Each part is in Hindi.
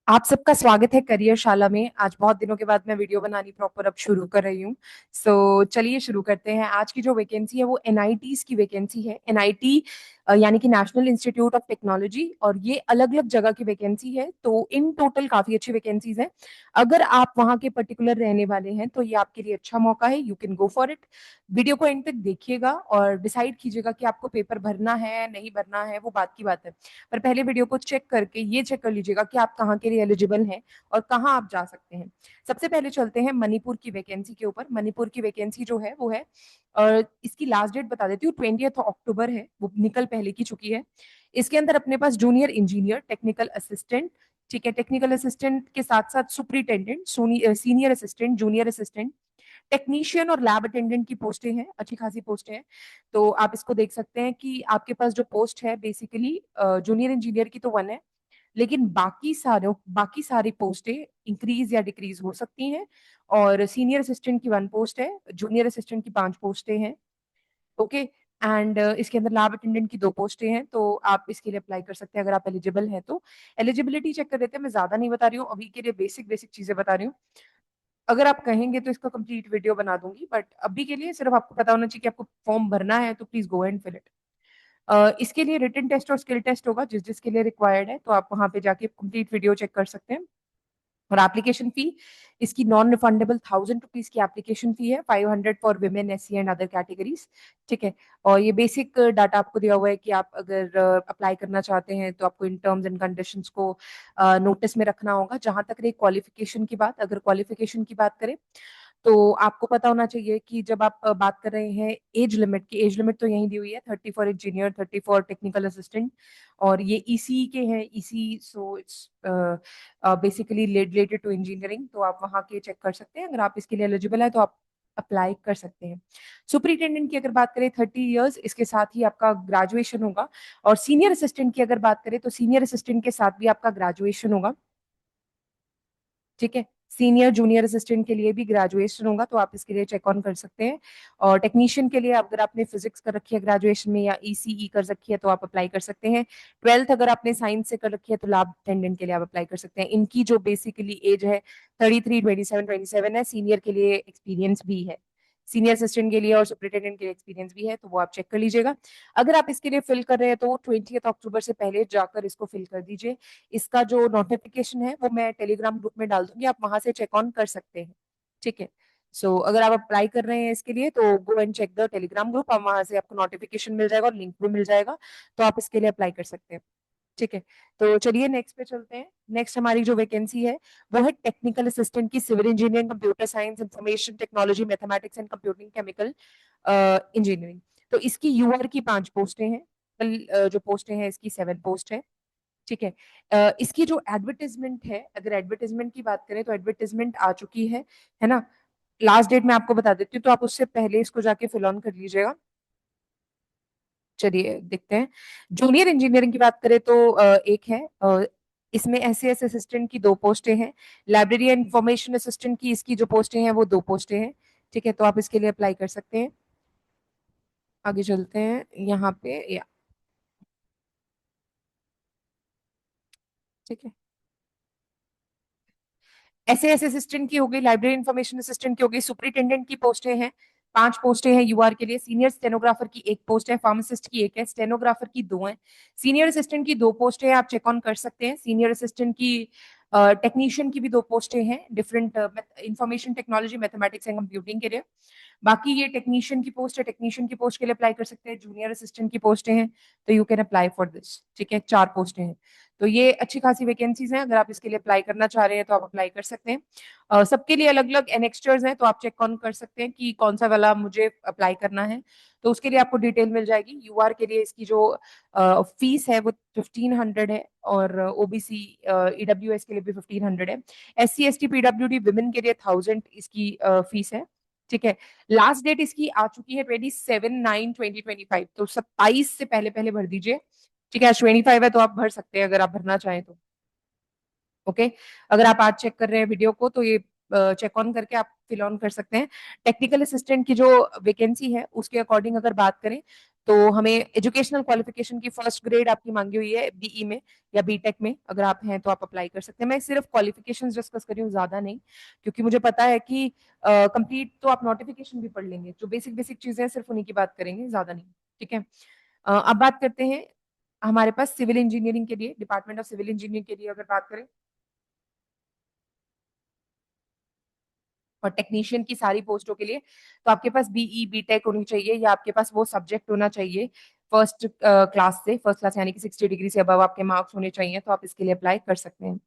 आप सबका स्वागत है करियरशाला में। आज बहुत दिनों के बाद मैं वीडियो बनानी प्रॉपर अब शुरू कर रही हूँ। चलिए शुरू करते हैं। आज की जो वैकेंसी है वो एनआईटीज की वैकेंसी है। एनआईटी यानी कि नेशनल इंस्टीट्यूट ऑफ टेक्नोलॉजी, और ये अलग अलग जगह की वैकेंसी है। तो इन टोटल काफी अच्छी वैकेंसीज हैं। अगर आप वहाँ के पर्टिकुलर रहने वाले हैं तो ये आपके लिए अच्छा मौका है। You can go for it. Video को एंड तक देखिएगा और डिसाइड कीजिएगा कि आपको पेपर भरना है नहीं भरना है, वो बात की बात है। पर पहले वीडियो को चेक करके ये चेक कर लीजिएगा कि आप कहाँ के लिए एलिजिबल हैं और कहाँ आप जा सकते हैं। सबसे पहले चलते हैं मणिपुर की वैकेंसी के ऊपर। मणिपुर की वैकेंसी जो है वो है, और इसकी लास्ट डेट बता देती हूँ, 20 अक्टूबर है। वो निकल पहले की चुकी है। इसके अंदर अपने पास जूनियर इंजीनियर, टेक्निकल असिस्टेंट, ठीक है, टेक्निकल असिस्टेंट के साथ साथ superintendent, senior assistant, junior assistant, technician और लैब अटेंडेंट की पोस्टें हैं। अच्छी खासी पोस्टें हैं। तो आप इसको देख सकते हैं कि आपके पास जो पोस्ट है बेसिकली जूनियर इंजीनियर की तो वन है, लेकिन बाकी सारी पोस्टें इंक्रीज या डिक्रीज हो सकती हैं। और सीनियर असिस्टेंट की वन पोस्ट है, जूनियर असिस्टेंट की 5 पोस्टें हैं। ओके। एंड इसके अंदर लैब अटेंडेंट की 2 पोस्टें हैं। तो आप इसके लिए अप्लाई कर सकते हैं अगर आप एलिजिबल हैं तो। एलिजिबिलिटी चेक कर देते हैं। मैं ज्यादा नहीं बता रही हूँ अभी के लिए, बेसिक बेसिक चीजें बता रही हूँ। अगर आप कहेंगे तो इसका कंप्लीट वीडियो बना दूंगी, बट अभी के लिए सिर्फ आपको पता होना चाहिए कि आपको फॉर्म भरना है, तो please go and fill it. इसके लिए रिटन टेस्ट और स्किल टेस्ट होगा जिस जिसके लिए रिक्वायर्ड है, तो आप वहां पे जाके कंप्लीट वीडियो चेक कर सकते हैं। और एप्लीकेशन फी इसकी नॉन रिफंडेबल, ₹1000 की एप्लीकेशन फी है, 500 for women, SC and other categories. ठीक है। और ये बेसिक डाटा आपको दिया हुआ है कि आप अगर अप्लाई करना चाहते हैं तो आपको इन टर्म्स एंड कंडीशंस को नोटिस में रखना होगा। जहां तक रही क्वालिफिकेशन की बात, अगर क्वालिफिकेशन की बात करें तो आपको पता होना चाहिए कि जब आप बात कर रहे हैं एज लिमिट की, एज लिमिट तो यही दी हुई है, 30 for engineer, 30 for technical assistant. और ये ईसी के हैं, EC, so it's basically related to engineering. तो आप वहाँ के चेक कर सकते हैं। अगर आप इसके लिए एलिजिबल है तो आप अप्लाई कर सकते हैं। सुपरिटेंडेंट की अगर बात करें 30 ईयर्स, इसके साथ ही आपका ग्रेजुएशन होगा। और सीनियर असिस्टेंट की अगर बात करें तो सीनियर असिस्टेंट के साथ भी आपका ग्रेजुएशन होगा। ठीक है। सीनियर जूनियर असिस्टेंट के लिए भी ग्रेजुएशन होगा, तो आप इसके लिए चेक ऑन कर सकते हैं। और टेक्नीशियन के लिए अगर आपने फिजिक्स कर रखी है ग्रेजुएशन में या ईसीई कर रखी है तो आप अप्लाई कर सकते हैं। 12th अगर आपने साइंस से कर रखी है तो लैब अटेंडेंट के लिए आप अप्लाई कर सकते हैं। इनकी जो बेसिकली एज है 33, 27 है। सीनियर के लिए एक्सपीरियंस भी है, सीनियर असिस्टेंट के लिए और सुपरिटेंडेंट के लिए एक्सपीरियंस भी है, तो वो आप चेक कर लीजिएगा। अगर आप इसके लिए फिल कर रहे हैं तो 20 अक्टूबर से पहले जाकर इसको फिल कर दीजिए। इसका जो नोटिफिकेशन है वो मैं टेलीग्राम ग्रुप में डाल दूंगी, आप वहां से चेक ऑन कर सकते हैं। ठीक है। अगर आप अप्लाई कर रहे हैं इसके लिए तो go and check the Telegram group, और वहां से आपको नोटिफिकेशन मिल जाएगा और लिंक भी मिल जाएगा। तो आप इसके लिए अप्लाई कर सकते हैं। ठीक है। तो चलिए नेक्स्ट पे चलते हैं। नेक्स्ट हमारी जो वैकेंसी है वो है टेक्निकल असिस्टेंट की, civil engineering, computer science, information technology, mathematics and computing, chemical engineering. तो इसकी यूआर की 5 पोस्टें हैं। जो पोस्टें हैं इसकी 7 पोस्ट है। ठीक है। इसकी जो एडवर्टीजमेंट है, अगर एडवर्टीजमेंट की बात करें तो एडवर्टीजमेंट आ चुकी है ना। लास्ट डेट मैं आपको बता देती हूँ, तो आप उससे पहले इसको जाके फिल ऑन कर लीजिएगा। चलिए देखते हैं। जूनियर इंजीनियरिंग की बात करें तो एक है, इसमें एसएएस असिस्टेंट की 2 पोस्टें हैं। लाइब्रेरी एंड इंफॉर्मेशन असिस्टेंट की इसकी जो पोस्टें हैं वो 2 पोस्टें हैं। ठीक है। तो आप इसके लिए अप्लाई कर सकते हैं। आगे चलते हैं यहाँ पे, या ठीक है। एसएएस असिस्टेंट की हो गई, लाइब्रेरी इंफॉर्मेशन असिस्टेंट की हो गई, सुपरिटेंडेंट की पोस्टें हैं, 5 पोस्टें हैं यूआर के लिए। सीनियर स्टेनोग्राफर की 1 पोस्ट है, फार्मासिस्ट की 1 है, स्टेनोग्राफर की 2 है। सीनियर असिस्टेंट की 2 पोस्टें हैं, आप चेक ऑन कर सकते हैं। सीनियर असिस्टेंट की टेक्नीशियन की भी 2 पोस्टें हैं, different information technology, mathematics and computing के लिए। बाकी ये टेक्नीशियन की पोस्ट है, टेक्नीशियन की पोस्ट के लिए अप्लाई कर सकते हैं। जूनियर असिस्टेंट की पोस्टें हैं, तो you can apply for this. ठीक है। 4 पोस्टें हैं। तो ये अच्छी खासी वैकेंसीज हैं। अगर आप इसके लिए अप्लाई करना चाह रहे हैं तो आप अप्लाई कर सकते हैं। सबके लिए अलग अलग एनेक्स्टर्स हैं, तो आप चेक ऑन कर सकते हैं कि कौन सा वाला मुझे अप्लाई करना है। तो उसके लिए आपको डिटेल मिल जाएगी। यूआर के लिए इसकी जो फीस है वो 1500 है, और ओबीसी ईडब्ल्यूएस के लिए भी 1500 है। SC ST PWD विमेन के लिए 1000 इसकी फीस है। ठीक है। लास्ट डेट इसकी आ चुकी है 27/9/2025, तो 27 से पहले पहले भर दीजिए। ठीक है। आज 25 है तो आप भर सकते हैं अगर आप भरना चाहें तो। ओके। अगर आप आज चेक कर रहे हैं वीडियो को तो ये चेक ऑन करके आप फिल ऑन कर सकते हैं। टेक्निकल असिस्टेंट की जो वैकेंसी है उसके अकॉर्डिंग अगर बात करें तो हमें एजुकेशनल क्वालिफिकेशन की फर्स्ट ग्रेड आपकी मांगी हुई है बीई में या बीटेक में, अगर आप हैं तो आप अप्लाई कर सकते हैं। मैं सिर्फ क्वालिफिकेशंस डिस्कस कर रही हूँ, ज्यादा नहीं, क्योंकि मुझे पता है कि कंप्लीट तो आप नोटिफिकेशन भी पढ़ लेंगे, जो बेसिक बेसिक चीजें हैं सिर्फ उन्हीं की बात करेंगे, ज्यादा नहीं। ठीक है। अब बात करते हैं हमारे पास सिविल इंजीनियरिंग के लिए, डिपार्टमेंट ऑफ सिविल इंजीनियरिंग के लिए अगर बात करें, और टेक्नीशियन की सारी पोस्टों के लिए तो आपके पास बीई बीटेक होनी चाहिए, या आपके पास वो सब्जेक्ट होना चाहिए फर्स्ट क्लास से, फर्स्ट क्लास यानी कि 60 डिग्री से अबव आपके मार्क्स होने चाहिए, तो आप इसके लिए अप्लाई कर सकते हैं।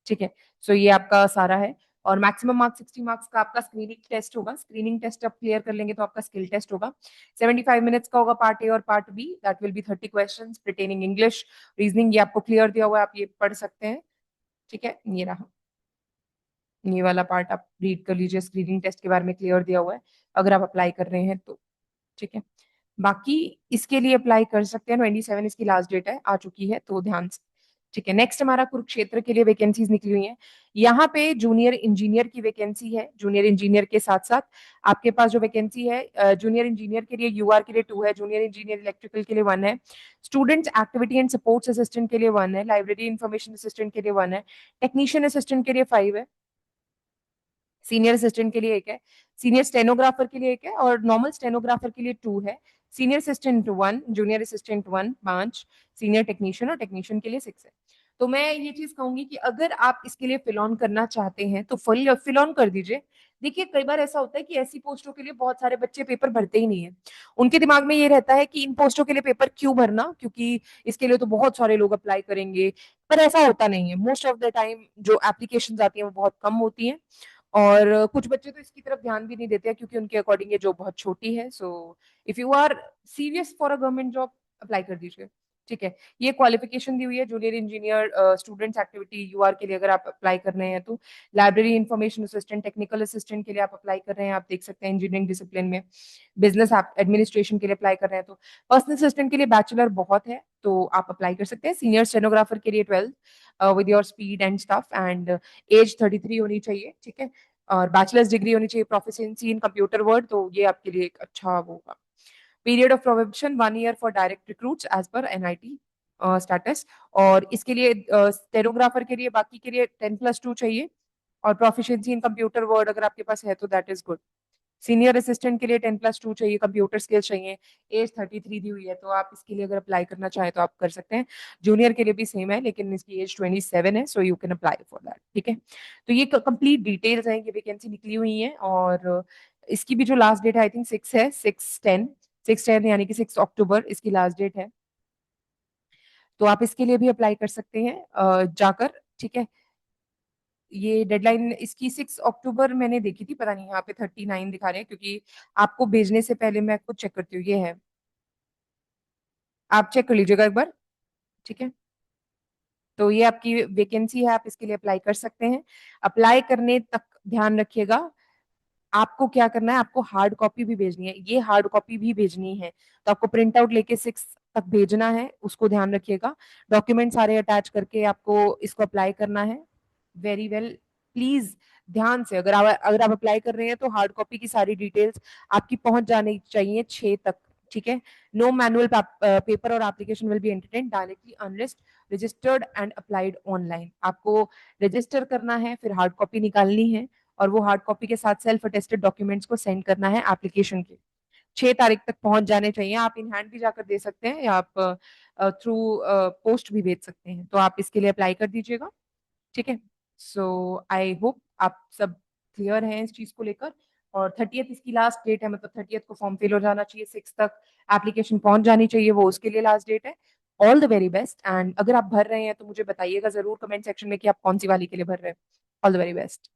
ठीक है। सो ये आपका सारा है। और मैक्सिमम मार्क्स 60 मार्क्स का आपका स्क्रीनिंग टेस्ट होगा। स्क्रीनिंग टेस्ट आप क्लियर कर लेंगे तो आपका स्किल टेस्ट होगा। 75 मिनट्स का होगा पार्ट ए और part B, that will be 30 questions pertaining English reasoning, ये आपको क्लियर दिया हुआ है, आप ये पढ़ सकते हैं। ठीक है, ये रहा, ये वाला पार्ट आप रीड कर लीजिए, स्क्रीनिंग टेस्ट के बारे में क्लियर दिया हुआ है अगर आप अप्लाई कर रहे हैं तो। ठीक है। बाकी इसके लिए अप्लाई कर सकते हैं, 27 इसकी लास्ट डेट है, आ चुकी है तो ध्यान से। ठीक है। नेक्स्ट हमारा कुरुक्षेत्र के लिए वैकेंसीज निकली हुई हैं। यहाँ पे जूनियर इंजीनियर की वैकेंसी है। जूनियर इंजीनियर के साथ साथ आपके पास जो वैकेंसी है, जूनियर इंजीनियर के लिए यूआर के लिए 2 है, जूनियर इंजीनियर इलेक्ट्रिकल के लिए 1 है, students activity and supports assistant के लिए 1 है, लाइब्रेरी इंफॉर्मेशन असिस्टेंट के लिए 1 है, टेक्नीशियन असिस्टेंट के लिए 5 है, सीनियर असिस्टेंट के लिए 1 है, सीनियर स्टेनोग्राफर के लिए 1 है, और नॉर्मल स्टेनोग्राफर के लिए 2 है, senior assistant 1, junior assistant 1 5, senior technician और टेक्नीशियन के लिए 6 है। तो मैं ये चीज कहूंगी कि अगर आप इसके लिए फिल ऑन करना चाहते हैं तो फिल ऑन कर दीजिए। देखिए कई बार ऐसा होता है कि ऐसी पोस्टों के लिए बहुत सारे बच्चे पेपर भरते ही नहीं है। उनके दिमाग में ये रहता है कि इन पोस्टों के लिए पेपर क्यों भरना, क्योंकि इसके लिए तो बहुत सारे लोग अप्लाई करेंगे। पर ऐसा होता नहीं है। मोस्ट ऑफ द टाइम जो एप्लीकेशन आती हैं वो बहुत कम होती हैं, और कुछ बच्चे तो इसकी तरफ ध्यान भी नहीं देते हैं क्योंकि उनके अकॉर्डिंग ये जॉब बहुत छोटी है। So if you are serious for a government job, apply कर दीजिए। ठीक है। ये क्वालिफिकेशन दी हुई है junior engineer students activity UR के लिए, अगर आप अप्लाई कर रहे हैं तो। Library information assistant technical assistant के लिए आप अप्लाई कर रहे हैं, आप देख सकते हैं इंजीनियरिंग डिसिप्लिन में। बिजनेस एडमिनिस्ट्रेशन के लिए अप्लाई कर रहे हैं तो पर्सनल असिस्टेंट के लिए बैचलर बहुत है, तो आप अप्लाई कर सकते हैं। सीनियर स्टेनोग्राफर के लिए 12 with your speed and stuff, and age 33 होनी चाहिए। ठीक है। और बैचलर्स डिग्री होनी चाहिए प्रोफिशिएंसी इन कंप्यूटर वर्ड, तो ये आपके लिए एक अच्छा वो होगा। Period of probation 1 year for direct recruits as per NIT status. और इसके लिए स्टेनोग्राफर के लिए बाकी के लिए 10+2 चाहिए, और प्रोफिशिएंसी इन कंप्यूटर वर्ड अगर आपके पास है तो that is good. Senior assistant के लिए 10+2 चाहिए, कंप्यूटर स्किल्स चाहिए, एज 33 दी हुई है, तो आप इसके लिए अगर अप्लाई करना चाहें तो आप कर सकते हैं। जूनियर के लिए भी सेम है, लेकिन इसकी एज 27 है, so you can apply for that. ठीक है। तो ये कंप्लीट डिटेल्स हैं, ये वैकेंसी निकली हुई है, और इसकी भी जो लास्ट डेट है आई थिंक 6 है, 6/10 यानी कि 6 अक्टूबर इसकी लास्ट डेट है। तो आप इसके लिए भी अप्लाई कर सकते हैं जाकर। ठीक है। ये डेडलाइन इसकी 6 अक्टूबर मैंने देखी थी, पता नहीं यहाँ पे 39 दिखा रहे हैं, क्योंकि आपको भेजने से पहले मैं खुद चेक करती हूँ, ये है, आप चेक कर लीजिएगा एक बार। ठीक है। तो ये आपकी वैकेंसी है, आप इसके लिए अप्लाई कर सकते हैं। अप्लाई करने तक ध्यान रखिएगा, आपको क्या करना है, आपको हार्ड कॉपी भी भेजनी है, ये हार्ड कॉपी भी भेजनी है, तो आपको प्रिंट आउट लेके 6 तक भेजना है, उसको ध्यान रखिएगा। डॉक्यूमेंट सारे अटैच करके आपको इसको अप्लाई करना है। वेरी वेल, प्लीज ध्यान से, अगर आप अप्लाई कर रहे हैं तो हार्ड कॉपी की सारी डिटेल्स आपकी पहुंच जानी चाहिए 6 तक। ठीक है। नो मैनुअल पेपर और application will be entertain directly unlist registered and applied online. आपको रजिस्टर करना है, फिर हार्ड कॉपी निकालनी है, और वो हार्ड कॉपी के साथ सेल्फ अटेस्टेड डॉक्यूमेंट्स को सेंड करना है एप्लीकेशन के। 6 तारीख तक पहुंच जाने चाहिए। आप इन हैंड भी जाकर दे सकते हैं, या आप थ्रू पोस्ट भी भेज सकते हैं, तो आप इसके लिए अप्लाई कर दीजिएगा। ठीक है। सो आई होप आप सब क्लियर हैं इस चीज को लेकर। और 30th इसकी लास्ट डेट है, मतलब 30th को फॉर्म फिल हो जाना चाहिए, 6 तक एप्लीकेशन पहुंच जानी चाहिए, वो उसके लिए लास्ट डेट है। All the very best, and अगर आप भर रहे हैं तो मुझे बताइएगा जरूर कमेंट सेक्शन में कि आप कौन सी वाली के लिए भर रहे हैं। All the very best.